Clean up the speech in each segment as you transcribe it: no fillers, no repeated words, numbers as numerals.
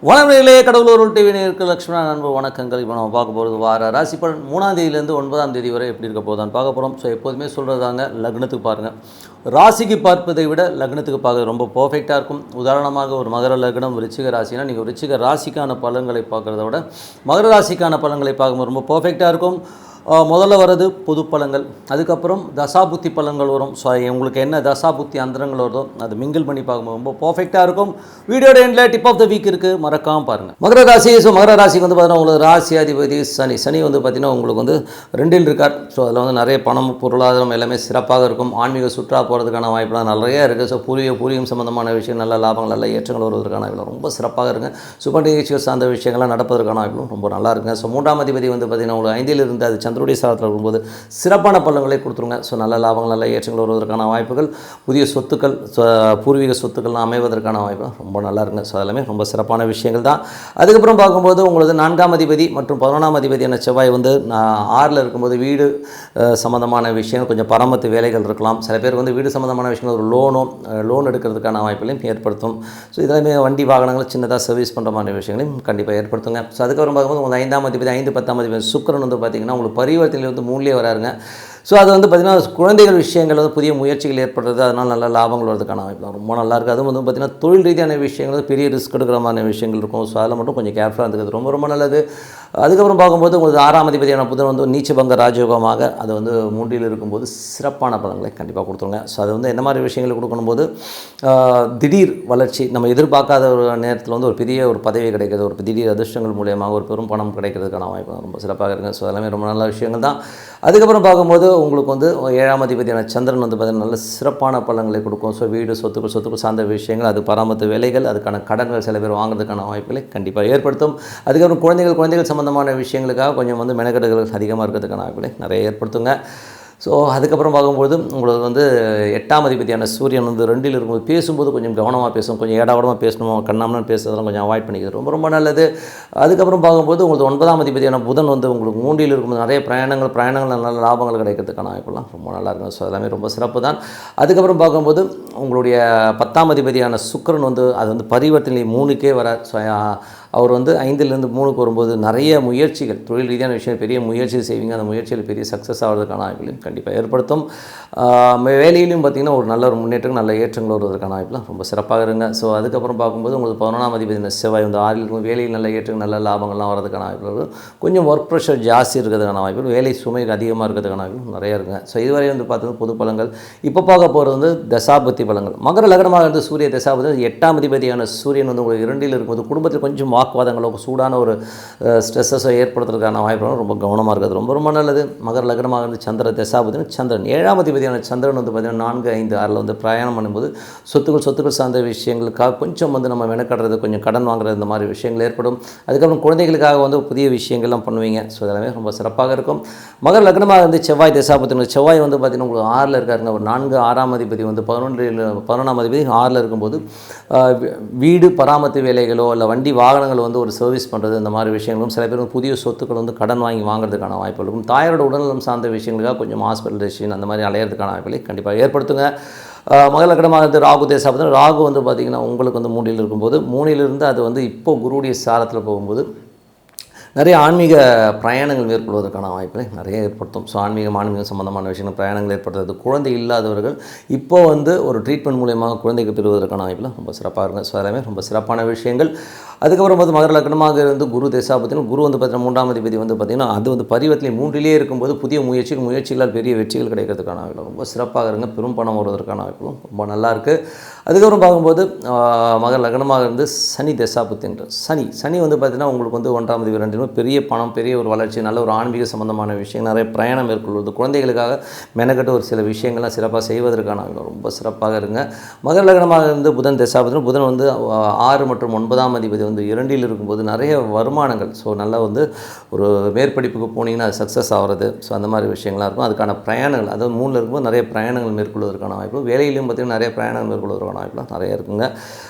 வணக்கங்களே, கடவுளூர் TV நேயர்களுக்கு லட்சுமணன் அன்பு வணக்கங்கள். இப்போ நம்ம பார்க்க போகிறது வார ராசி பலன் 3ஆம் தேதியிலேருந்து 9ஆம் தேதி வரை எப்படி இருக்க போதான்னு பார்க்க போகிறோம். ஸோ எப்போதுமே சொல்கிறதாங்க, லக்னத்துக்கு பாருங்கள். ராசிக்கு பார்ப்பதை விட லக்னத்துக்கு பார்க்க ரொம்ப பர்ஃபெக்டாக இருக்கும். உதாரணமாக ஒரு மகர லக்னம் விருச்சிக ராசினா நீங்கள் விருச்சிக ராசிக்கான பலன்களை பார்க்குறத விட மகர ராசிக்கான பலன்களை பார்க்கும்போது ரொம்ப பர்ஃபெக்டாக இருக்கும். முதல்ல வர்றது பொது பலன்கள், அதுக்கப்புறம் தசாபுத்தி பலன்கள் வரும். ஸோ உங்களுக்கு என்ன தசாபுத்தி அந்தரங்கள் வருதோ அது மிங்கிள் பண்ணி பார்க்கும்போது ரொம்ப பர்ஃபெக்டாக இருக்கும். வீடியோட எண்டில் டிப் ஆஃப் த வீக் இருக்குது, மறக்காமல் பாருங்கள். மகர ராசி. ஸோ மகர ராசிக்கு வந்து பார்த்தீங்கன்னா உங்களுக்கு ராசி அதிபதி சனி வந்து பார்த்திங்கன்னா உங்களுக்கு வந்து 2ல் இருக்கார். ஸோ அதில் வந்து நிறைய பணம் பொருளாதாரம் எல்லாமே சிறப்பாக இருக்கும். ஆன்மீக சுற்றுலா போகிறதுக்கான வாய்ப்புலாம் நிறைய இருக்குது. ஸோ பூர்வீகம் சம்மந்தமான விஷயம், நல்ல லாபங்கள், நல்ல ஏற்றங்கள் வருவதற்கான வாய்ப்பு ரொம்ப சிறப்பாக இருக்குங்க. சுப நிகழ்ச்சிகள் சார்ந்த விஷயங்கள்லாம் நடப்பதற்கான வாய்ப்பும் ரொம்ப நல்லா இருக்குங்க. ஸோ 3ஆம் அதிபதி வந்து பார்த்திங்கன்னா உங்களுக்கு 5ல் இருந்து அது சந்திரனுடைய சாரத்தில் இருக்கும்போது சிறப்பான பலன்களை கொடுத்துருங்க. ஸோ நல்ல லாபங்கள், நல்ல ஏற்றங்கள் வருவதற்கான வாய்ப்புகள், புதிய சொத்துக்கள், பூர்வீக சொத்துக்கள்லாம் அமைவதற்கான வாய்ப்பு ரொம்ப நல்லா இருக்குங்க. ஸோ அதெல்லாமே ரொம்ப சிறப்பான விஷயங்கள் தான். அதுக்கப்புறம் பார்க்கும்போது உங்களுக்கு 4ஆம் அதிபதி மற்றும் 11ஆம் அதிபதியான செவ்வாய் வந்து 6ல் இருக்கும்போது வீடு சம்மந்தமான விஷயங்கள், கொஞ்சம் பராமத்து வேலைகள் இருக்கலாம். சில பேர் வந்து வீடு சம்மந்தமான விஷயங்கள் ஒரு லோன் எடுக்கிறதுக்கான வாய்ப்புகளையும் ஏற்படுத்தும். ஸோ இதெல்லாமே வண்டி வாகனங்கள் சின்னதாக சர்வீஸ் பண்ணுற மாதிரி விஷயங்களையும் கண்டிப்பாக ஏற்படுத்துங்க. ஸோ அதுக்கப்புறம் பார்க்கும்போது உங்களுக்கு 5ஆம் அதிபதி 5, 10ஆம் அதிபதி சுக்கிரன் வந்து பார்த்திங்கன்னா உங்களுக்கு பரிவர்த்தனை வந்து 3லே வராருங்க. ஸோ அது வந்து பார்த்திங்கன்னா குழந்தைகள் விஷயங்கள் வந்து புதிய முயற்சிகள் ஏற்படுறது, அதனால் நல்ல லாபங்கள் வரதுக்கான வாய்ப்பு ரொம்ப நல்லா இருக்குது. அதுவும் வந்து பார்த்திங்கன்னா தொழில் ரீதியான விஷயங்கள், பெரிய ரிஸ்க் எடுக்கிற மாதிரி விஷயங்கள் இருக்கும். ஸோ அதில் மட்டும் கொஞ்சம் கேர்ஃபுல்லாக இருந்துக்கிறது ரொம்ப நல்லது. அதுக்கப்புறம் பார்க்கும்போது உங்களுக்கு 6ஆம் அதிபதியான புதன் வந்து நீச்சபங்க ராஜயோகமாக அது வந்து 3ல் இருக்கும்போது சிறப்பான பலன்களை கண்டிப்பாக கொடுத்துருங்க. ஸோ அது வந்து என்ன மாதிரி விஷயங்களை கொடுக்கணும்போது திடீர் வளர்ச்சி, நம்ம எதிர்பார்க்காத ஒரு நேரத்தில் வந்து ஒரு பெரிய ஒரு பதவி கிடைக்கிறது, ஒரு திடீர் அதிர்ஷ்டங்கள் மூலியமாக ஒரு பெரும் பணம் கிடைக்கிறதுக்கான வாய்ப்பு ரொம்ப சிறப்பாக இருக்குங்க. ஸோ எல்லாமே ரொம்ப நல்ல விஷயங்கள் தான். அதுக்கப்புறம் பார்க்கும்போது உங்களுக்கு வந்து 7ஆம் அதிபதியான சந்திரன் வந்து பார்த்திங்கன்னா நல்ல சிறப்பான பலன்களை கொடுக்கும். ஸோ வீடு சொத்துக்கள் சார்ந்த விஷயங்கள், அது பராமத்து வேலைகள், அதுக்கான கடன்கள் சில பேர் வாங்குறதுக்கான வாய்ப்புகளை கண்டிப்பாக ஏற்படுத்தும். அதுக்கப்புறம் குழந்தைகள் சம்மந்தமான விஷயங்களுக்காக கொஞ்சம் வந்து மெனக்கெடுகள் அதிகமாக இருக்கிறதுக்கான வாய்ப்புகளை நிறைய ஏற்படுத்துங்க. ஸோ அதுக்கப்புறம் பார்க்கும்போது உங்களுக்கு வந்து 8ஆம் அதிபதியான சூரியன் வந்து 2ல் இருக்கும்போது பேசும்போது கொஞ்சம் கவனமாக பேசணும், கொஞ்சம் ஏடாவடமாக பேசணும், கண்ணாமன்னு பேசுறதெல்லாம் கொஞ்சம் அவாய்ட் பண்ணிக்கிறது ரொம்ப நல்லது. அதுக்கப்புறம் பார்க்கும்போது உங்களுக்கு 9ஆம் அதிபதியான புதன் வந்து உங்களுக்கு 3ல் இருக்கும்போது நிறைய பிரயாணங்கள் நல்ல லாபங்கள் கிடைக்கிறதுக்கான வாய்ப்புலாம் ரொம்ப நல்லா இருக்கும். ஸோ எல்லாமே ரொம்ப சிறப்பு தான். அதுக்கப்புறம் பார்க்கும்போது உங்களுடைய 10ஆம் அதிபதியான சுக்கிரன் வந்து அது வந்து பரிவர்த்தனை 3க்கே வர. ஸோ அவர் வந்து 5லேருந்து 3க்கு வரும்போது நிறைய முயற்சிகள், தொழில் ரீதியான விஷயம், பெரிய முயற்சிகள் செய்வீங்க. அந்த முயற்சியில் பெரிய சக்ஸஸ் ஆகிறதுக்கான வாய்ப்புகளையும் கண்டிப்பாக ஏற்படுத்தும். வேலையிலையும் பார்த்திங்கன்னா ஒரு நல்ல ஒரு முன்னேற்றம், நல்ல ஏற்றங்கள் வருவதற்கான வாய்ப்புலாம் ரொம்ப சிறப்பாக இருங்க. ஸோ அதுக்கப்புறம் பார்க்கும்போது உங்களுக்கு 11ஆம் அதிபதி செவ்வாய் வந்து 6ல் இருக்கும். வேலையில் நல்ல ஏற்றங்கள், நல்ல லாபங்கள்லாம் வரதுக்கான வாய்ப்புகள், கொஞ்சம் ஒர்க் ப்ரெஷர் ஜாஸ்தி இருக்கிறதுக்கான வாய்ப்புகள், வேலை சுமை அதிகமாக இருக்கிறதுக்கான வாய்ப்புகள் நிறையா இருக்குங்க. ஸோ இதுவரை வந்து பார்த்தது பொது பலன்கள். இப்போ பார்க்க போகிறது வந்து தசாபுத்தி பலன்கள். மகர லக்னமாக இருந்து சூரிய தசாபுத்தி 8ஆம் அதிபதியான சூரியன் வந்து உங்களுக்கு 2ல் இருக்கும்போது குடும்பத்தில் கொஞ்சம் வாக்குவாதங்களோ சூடான ஒரு ஸ்ட்ரெஸ்ஸஸோ ஏற்படுத்துறதுக்கான வாய்ப்பு ரொம்ப கவனமாக இருக்கிறது ரொம்ப நல்லது. மகர லக்னமாக இருந்து சந்திர தசாபுத்தின்னு சந்திரன் 7ஆம் அதிபதியான சந்திரன் வந்து பார்த்திங்கன்னா 4, 5, 6ல் வந்து பிரயாணம் பண்ணும்போது சொத்துக்கள் சார்ந்த விஷயங்களுக்காக கொஞ்சம் வந்து நம்ம மெனக்கட்டுறது, கொஞ்சம் கடன் வாங்குறது, இந்த மாதிரி விஷயங்கள் ஏற்படும். அதுக்கப்புறம் குழந்தைகளுக்காக வந்து புதிய விஷயங்கள்லாம் பண்ணுவீங்க. ஸோ இதெல்லாமே ரொம்ப சிறப்பாக இருக்கும். மகர லக்னமாக இருந்து செவ்வாய் தசாபுத்தின செவ்வாய் வந்து பார்த்திங்கன்னா உங்களுக்கு 6ல் இருக்காருங்க. ஒரு 4, 6ஆம் அதிபதி வந்து 11ஆம் அதிபதி 6ல் இருக்கும்போது வீடு பராமத்து வேலைகளோ இல்லை வண்டி வாகனங்கள் வந்து ஒரு சர்வீஸ் பண்ணுறது, இந்த மாதிரி விஷயங்களும், சில பேர் புதிய சொத்துக்கள் வந்து கடன் வாங்கி வாங்குறதுக்கான வாய்ப்பு இருக்கும். தாயாரோட உடல்நலம் சார்ந்த விஷயங்களுக்காக கொஞ்சம் ஹாஸ்பிட்டலைசேஷன் அந்த மாதிரி அலையிறதுக்கான வாய்ப்புகளை கண்டிப்பாக ஏற்படுத்துங்க. மகர லக்னமாக இருந்து ராகு தசாபுத்தின ராகு வந்து பார்த்திங்கன்னா உங்களுக்கு வந்து 3ல் இருக்கும்போது 3லிருந்து அது வந்து இப்போ குருவுடைய சாரத்தில் போகும்போது நிறைய ஆன்மீக பிரயாணங்கள் மேற்கொள்வதற்கான வாய்ப்புகளை நிறைய ஏற்படுத்தும். ஸோ ஆன்மீகம் சம்மந்தமான விஷயங்கள் பிரயாணங்கள் ஏற்படுத்துறது, குழந்தை இல்லாதவர்கள் இப்போ வந்து ஒரு ட்ரீட்மெண்ட் மூலியமாக குழந்தைக்கு பெறுவதற்கான வாய்ப்புலாம் ரொம்ப சிறப்பாக இருக்கும். ஸோ எல்லாமே ரொம்ப சிறப்பான விஷயங்கள். அதுக்கப்புறம் வந்து மகர லக்னமாக இருந்து குரு தசாபுத்தின குரு வந்து பார்த்திங்கன்னா 3ஆம் அதிபதி வந்து பார்த்திங்கன்னா அது வந்து பரிவர்த்தனை 3லே இருக்கும்போது புதிய முயற்சிகளால் பெரிய வெற்றிகள் கிடைக்கிறதுக்கான வாய்ப்பு ரொம்ப சிறப்பாக இருங்க. பெரும் பணம் வருவதற்கான வாய்ப்புகளும் ரொம்ப நல்லாயிருக்கு. அதுக்கப்புறம் பார்க்கும்போது மகர லக்னமாக இருந்து சனி தசாபுத்தின்ற சனி வந்து பார்த்திங்கன்னா உங்களுக்கு வந்து 1ஆம் அதிபதி 2 பெரிய பணம், பெரிய ஒரு வளர்ச்சி, நல்ல ஒரு ஆன்மீக சம்பந்தமான விஷயம், நிறைய பிரயாணம் மேற்கொள்வது, குழந்தைகளுக்காக மெனக்கட்டு ஒரு சில விஷயங்கள்லாம் சிறப்பாக செய்வதற்கான ரொம்ப சிறப்பாக இருங்க. மகர லக்னமாக இருந்து புதன் தசாபுத்தின புதன் வந்து 6 மற்றும் 9ஆம் அதிபதி வந்து 2ல் இருக்கும்போது நிறைய வருமானங்கள், ஸோ நல்லா வந்து ஒரு மேற்படிப்புக்கு போனீங்கன்னா அது சக்ஸஸ் ஆகிறது. ஸோ அந்த மாதிரி விஷயங்களாக இருக்கும். அதுக்கான பிரயாணங்கள், அதாவது 3ல் இருக்கும்போது நிறைய பிரயாணங்கள் மேற்கொள்வதற்கான வாய்ப்பு, வேலையிலையும் பார்த்திங்கன்னா நிறைய பிரயாணங்கள் மேற்கொள்வதற்கான வாய்ப்புலாம் நிறைய இருக்குங்க.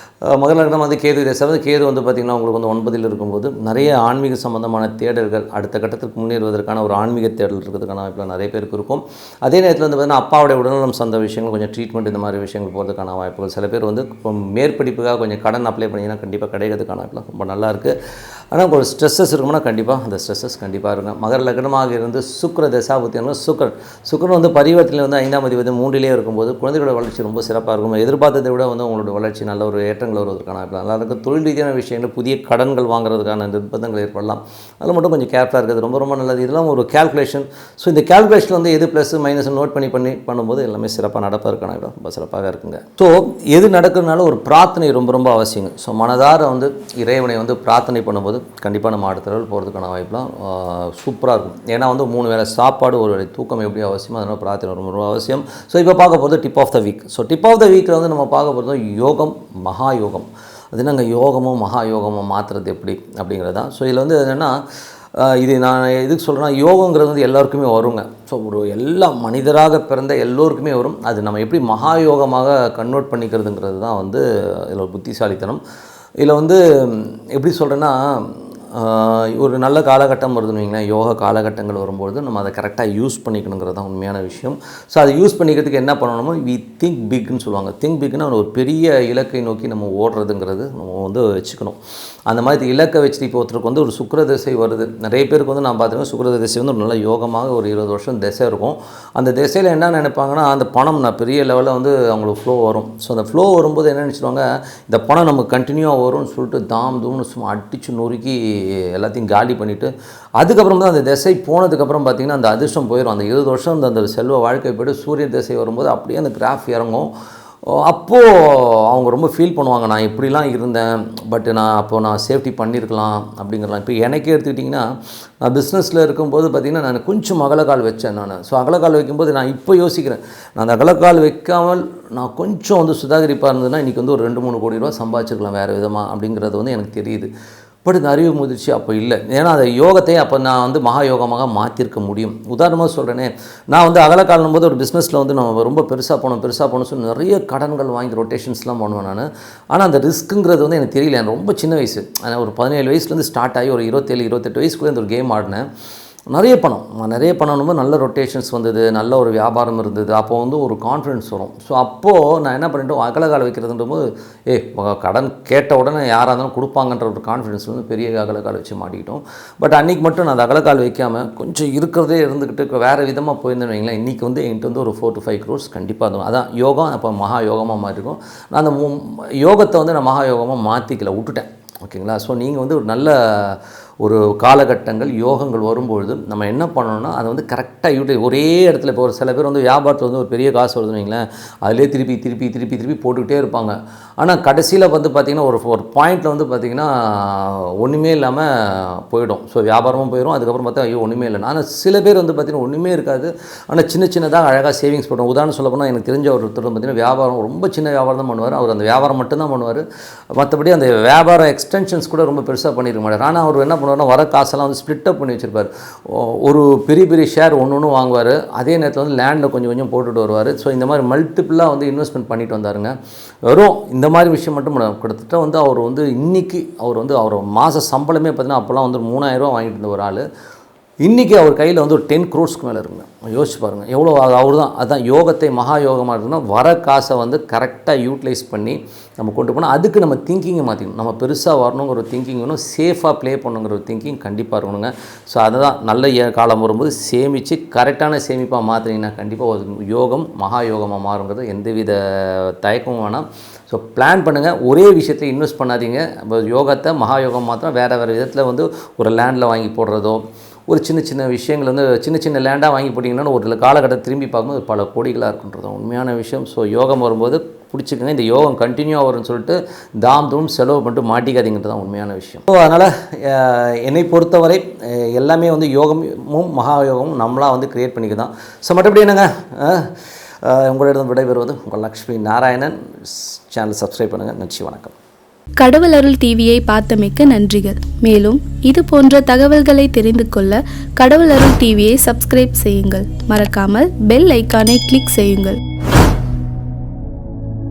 மகர லக்னம் வந்து கேது தசை, கேது வந்து பார்த்திங்கன்னா உங்களுக்கு வந்து 9ல் இருக்கும்போது நிறைய ஆன்மீக சம்பந்தம் சம்மந்தமான தேடல்கள், அடுத்த கட்டத்துக்கு முன்னேறுவதற்கான ஒரு ஆன்மீக தேடல் இருக்கிறதுக்கான வாய்ப்புகள் நிறைய பேருக்கு இருக்கும். அதே நேரத்தில் வந்து பார்த்திங்கன்னா அப்பாவுடைய உடல்நலம் சார்ந்த விஷயங்கள், கொஞ்சம் ட்ரீட்மெண்ட் இந்த மாதிரி விஷயங்கள் போகிறதுக்கான வாய்ப்புகள். சில பேர் வந்து இப்போ மேற்படிப்புக்காக கொஞ்சம் கடன் அப்ளை பண்ணிங்கன்னா கண்டிப்பாக கிடைக்கிறதுக்கான வாய்ப்புலாம் ரொம்ப நல்லாயிருக்கு. ஆனால் ஒரு ஸ்ட்ரெஸ்ஸஸ் இருக்கும்னா கண்டிப்பாக அந்த ஸ்ட்ரெஸ்ஸஸ் கண்டிப்பாக இருக்கும். மகர லக்னமாக இருந்து சுக்கிர தசாபுத்தியான சுக்கிரன் வந்து பரிவர்த்தனையில் வந்து 5ஆம் அதிபதி 3லே இருக்கும்போது குழந்தைகளோட வளர்ச்சி ரொம்ப சிறப்பாக இருக்கும். எதிர்பார்த்ததை விட வந்து உங்களோட வளர்ச்சி நல்ல ஒரு ஏற்றங்கள் வருவதற்கான வாய்ப்பு நல்லா இருக்குது. தொழில் ரீதியான விஷயங்கள், புதிய கடன்கள் வாங்குறதுக்கான நிர்பந்தங்கள் ஏற்படலாம். அதில் மட்டும் கொஞ்சம் கேர்ஃபுல்லாக இருக்குது, ரொம்ப ரொம்ப நல்லது. இதெல்லாம் ஒரு கேல்குலேஷன். ஸோ இந்த கேல்குலேஷன் வந்து எது ப்ளஸ் மைனஸ் நோட் பண்ணும்போது எல்லாமே சிறப்பாக நடப்பதற்கான ரொம்ப சிறப்பாக இருக்குங்க. ஸோ எது நடக்கிறதுனால ஒரு பிரார்த்தனை ரொம்ப ரொம்ப அவசியங்க. ஸோ மனதார வந்து இறைவனை வந்து பிரார்த்தனை பண்ணும்போது கண்டிப்பாக நம்ம அடுத்த லெவல் போகிறதுக்கான வாய்ப்புலாம் சூப்பராக இருக்கும். ஏன்னா வந்து 3 வேளை சாப்பாடு, ஒரு வேளை தூக்கம் எப்படி அவசியமோ அதனால் பிரார்த்தனை ரொம்ப ரொம்ப அவசியம். ஸோ இப்போ பார்க்க போகிறது tip of the week. So tip of the வீக்கில் வந்து நம்ம பார்க்க போகிறது யோகம், மகா யோகம். அது நாங்கள் யோகமும் மகா யோகமும் மாற்றுறது எப்படி அப்படிங்கிறது தான். ஸோ இதில் வந்து என்னென்னா, இது நான் எதுக்கு சொல்கிறேன்னா, யோகங்கிறது வந்து எல்லாருக்குமே வருங்க. ஸோ ஒரு எல்லா மனிதராக பிறந்த எல்லோருக்குமே வரும். அது நம்ம எப்படி மகா யோகமாக கன்வெர்ட் பண்ணிக்கிறதுங்கிறது தான் வந்து இதில் ஒரு புத்திசாலித்தனம். இதில் வந்து எப்படி சொல்கிறேன்னா, ஒரு நல்ல காலகட்டம் வருதுன்னு வைங்களேன், யோகா காலகட்டங்கள் வரும்பொழுது நம்ம அதை கரெக்டாக யூஸ் பண்ணிக்கணுங்கிறது தான் உண்மையான விஷயம். ஸோ அதை யூஸ் பண்ணிக்கிறதுக்கு என்ன பண்ணணுமோ, வி திங்க் பிக்னு சொல்லுவாங்க. திங்க் பிக்னா ஒரு பெரிய இலக்கை நோக்கி நம்ம ஓடுறதுங்கிறது நம்ம வந்து வச்சுக்கணும். அந்த மாதிரி இலக்கை வச்சுட்டு இப்போ ஒருத்தருக்கு வந்து ஒரு சுக்கிர திசை வருது. நிறைய பேருக்கு வந்து நான் பார்த்துருக்கேன், சுக்கிர திசை வந்து ஒரு நல்ல யோகமாக ஒரு 20 வருஷம் திசை இருக்கும். அந்த திசையில் என்ன நினைப்பாங்கன்னா, அந்த பணம் நான் பெரிய லெவலில் வந்து அவங்களுக்கு ஃப்ளோ வரும். ஸோ அந்த ஃப்ளோ வரும்போது என்ன நினச்சிடுவாங்க, இந்த பணம் நமக்கு கண்டினியூவாக வரும்னு சொல்லிட்டு தூம்னு சும்மா அடித்து நொறுக்கி எல்லாத்தையும் காலி பண்ணிவிட்டு அதுக்கப்புறம் தான் அந்த திசை போனதுக்கப்புறம் பார்த்திங்கன்னா அந்த அதிர்ஷ்டம் போயிடும். அந்த 20 வருஷம் அந்த செல்வ வாழ்க்கை போய்ட்டு சூரிய திசை வரும்போது அப்படியே அந்த கிராஃப் இறங்கும். அப்போது அவங்க ரொம்ப ஃபீல் பண்ணுவாங்க, நான் இப்படிலாம் இருந்தேன், பட் நான் சேஃப்டி பண்ணியிருக்கலாம் அப்படிங்கிறலாம். இப்போ எனக்கே எடுத்துக்கிட்டிங்கன்னா, நான் பிஸ்னஸில் இருக்கும்போது பார்த்திங்கன்னா நான் கொஞ்சம் அகலக்கால் வச்சேன் நான். ஸோ அகலக்கால் வைக்கும்போது நான் இப்போ யோசிக்கிறேன், நான் அந்த அகலக்கால் வைக்காமல் நான் கொஞ்சம் வந்து சுதாகரிப்பாக இருந்ததுன்னா இன்றைக்கி வந்து ஒரு 2-3 கோடி ரூபா சம்பாதிச்சிருக்கலாம் வேறு விதமாக அப்படிங்கிறது வந்து எனக்கு தெரியுது. பட் இந்த அறிவு முதிர்ச்சி அப்போ இல்லை. ஏன்னா அந்த யோகத்தை அப்போ நான் வந்து மகா யோகமாக மாற்றிருக்க முடியும். உதாரணமாக சொல்கிறேனே, நான் வந்து அகலக்காலம் போது ஒரு பிஸ்னஸில் வந்து நம்ம ரொம்ப பெருசாக போகணும் சொல்லி நிறைய கடன்கள் வாங்கி ரொட்டேஷன்ஸ்லாம் பண்ணுவேன் நான். ஆனால் அந்த ரிஸ்க்குங்கிறது வந்து எனக்கு தெரியல. எனக்கு ரொம்ப சின்ன வயசு, ஒரு 17 வயசுலேருந்து ஸ்டார்ட் ஆகி ஒரு 27-28 வயசுக்குள்ளே இந்த ஒரு கேம் ஆடினேன். நிறைய பணம் நல்ல ரொட்டேஷன்ஸ் வந்தது, நல்ல ஒரு வியாபாரம் இருந்தது. அப்போ வந்து ஒரு கான்ஃபிடன்ஸ் வரும். ஸோ அப்போது நான் என்ன பண்ணிட்டோம், அகலக்கால் வைக்கிறதுன்ற போது கடன் கேட்ட உடனே யாராக இருந்தாலும் கொடுப்பாங்கன்ற ஒரு கான்ஃபிடன்ஸ் வந்து பெரிய அகலக்கால் வச்சு மாட்டிக்கிட்டோம். பட் அன்றைக்கி மட்டும் நான் அந்த அகலக்கால் வைக்காமல் கொஞ்சம் இருக்கிறதே இருந்துக்கிட்டு வேறு விதமாக போயிருந்தேன்னு வைங்களேன், இன்றைக்கி வந்து என்கிட்ட வந்து ஒரு 4 to 5 crores கண்டிப்பாக இருக்கும். அதான் யோகம் அப்போ மகா யோகமாக மாற்றிருக்கும். நான் அந்த யோகத்தை வந்து நான் மகா யோகமாக மாற்றிக்கல, விட்டுட்டேன். ஓகேங்களா? ஸோ நீங்கள் வந்து ஒரு நல்ல ஒரு காலகட்டங்கள் யோகங்கள் வரும்பொழுது நம்ம என்ன பண்ணணும்னா, அதை வந்து கரெக்டாக ஒரே இடத்துல. இப்போ ஒரு சில பேர் வந்து வியாபாரத்தில் வந்து ஒரு பெரிய காசு வருதுன்னு வைங்களேன், அதிலே திருப்பி போட்டுக்கிட்டே இருப்பாங்க. ஆனால் கடைசியில் வந்து பார்த்திங்கன்னா ஒரு பாயிண்டில் வந்து பார்த்திங்கன்னா ஒன்றுமே இல்லாமல் போயிடும். ஸோ வியாபாரமும் போயிடும். அதுக்கப்புறம் பார்த்தா ஐயோ ஒன்றுமே இல்லை. ஆனால் சில பேர் வந்து பார்த்திங்கன்னா ஒன்றுமே இருக்காது, ஆனால் சின்னதாக அழகாக சேவிங்ஸ் பண்ணுவோம். உதாரணம் சொல்ல போனால் எனக்கு தெரிஞ்ச ஒருத்தர் பார்த்திங்கன்னா வியாபாரம் ரொம்ப சின்ன வியாபாரம் தான் பண்ணுவார். அவர் அந்த வியாபாரம் மட்டும்தான் பண்ணுவார், மற்றபடி அந்த வியாபார எக்ஸ்டென்ஷன்ஸ் கூட ரொம்ப பெருசாக பண்ணியிருக்க மாட்டார். ஆனால் அவர் என்ன பண்ணுவார்னா, வர காசெல்லாம் வந்து ஸ்ப்ளிட் அப் பண்ணி வச்சுருப்பார். ஒரு பெரிய ஷேர் ஒன்று வாங்குவார், அதே நேரத்தில் வந்து லேண்டில் கொஞ்சம் போட்டுட்டு வருவார். ஸோ இந்த மாதிரி மல்டிப்புளாக வந்து இன்வெஸ்ட்மெண்ட் பண்ணிட்டு வந்தாருங்க. வெறும் இந்த மாதிரி விஷயம் மட்டும் கிட்டத்தட்ட வந்து அவர் வந்து இன்றைக்கி அவர் மாத சம்பளமே பார்த்திங்கன்னா அப்போல்லாம் வந்து 3000 ரூபா வாங்கிட்டு இருந்த ஒரு ஆள், இன்றைக்கி அவர் கையில் வந்து ஒரு 10 crores மேலே இருக்குங்க. யோசிச்சு பாருங்கள் எவ்வளோ. அவர் தான் அதான் யோகத்தை மகா யோகமாக இருக்குன்னா, வர காசை வந்து கரெக்டாக யூட்டிலைஸ் பண்ணி நம்ம கொண்டு போனால் அதுக்கு நம்ம திங்கிங்கை மாற்றிக்கணும். நம்ம பெருசாக வரணுங்கிற ஒரு திங்கிங் வேணும், சேஃபாக ப்ளே பண்ணுங்கிற ஒரு திங்கிங் கண்டிப்பாக இருக்கணுங்க. ஸோ அதை தான் நல்ல காலம் வரும்போது சேமித்து கரெக்டான சேமிப்பாக மாற்றினீங்கன்னா கண்டிப்பாக ஒரு யோகம் மகா யோகமாக மாறுங்கிறது எந்தவித தயக்கமும் வேணாம். ஸோ பிளான் பண்ணுங்கள், ஒரே விஷயத்தில் இன்வெஸ்ட் பண்ணாதீங்க. யோகத்தை மகா யோகம் மாத்திரம் வேறு விதத்தில் வந்து ஒரு லேண்டில் வாங்கி போடுறதோ, ஒரு சின்ன விஷயங்கள் வந்து சின்ன லேண்டாக வாங்கி போட்டிங்கன்னா ஒரு காலகட்டத்தை திரும்பி பார்க்கும்போது பல கோடிகளாக இருக்குன்றது உண்மையான விஷயம். ஸோ யோகம் வரும்போது பிடிச்சிக்கங்க. இந்த யோகம் கண்டினியூவாக வரும்னு சொல்லிட்டு தூம் செலவு பண்ணிட்டு மாட்டிக்காதீங்கிறது தான் உண்மையான விஷயம். ஸோ அதனால் என்னை பொறுத்தவரை எல்லாமே வந்து யோகமும் மகா யோகமும் நம்மளாக வந்து க்ரியேட் பண்ணிக்க தான். ஸோ மற்றபடி என்னங்க, உங்களிடம் விடைபெறுவது உங்கள் லக்ஷ்மி நாராயணன். சேனல் சப்ஸ்கிரைப் பண்ணுங்கள். நன்றி, வணக்கம். கடவுள் அருள் டிவியை பார்த்தமைக்கு நன்றிகள். மேலும் இது போன்ற தகவல்களை தெரிந்து கொள்ள கடவுள் அருள் டிவியை சப்ஸ்கிரைப் செய்யுங்கள். மறக்காமல் பெல் ஐக்கானை கிளிக் செய்யுங்கள்.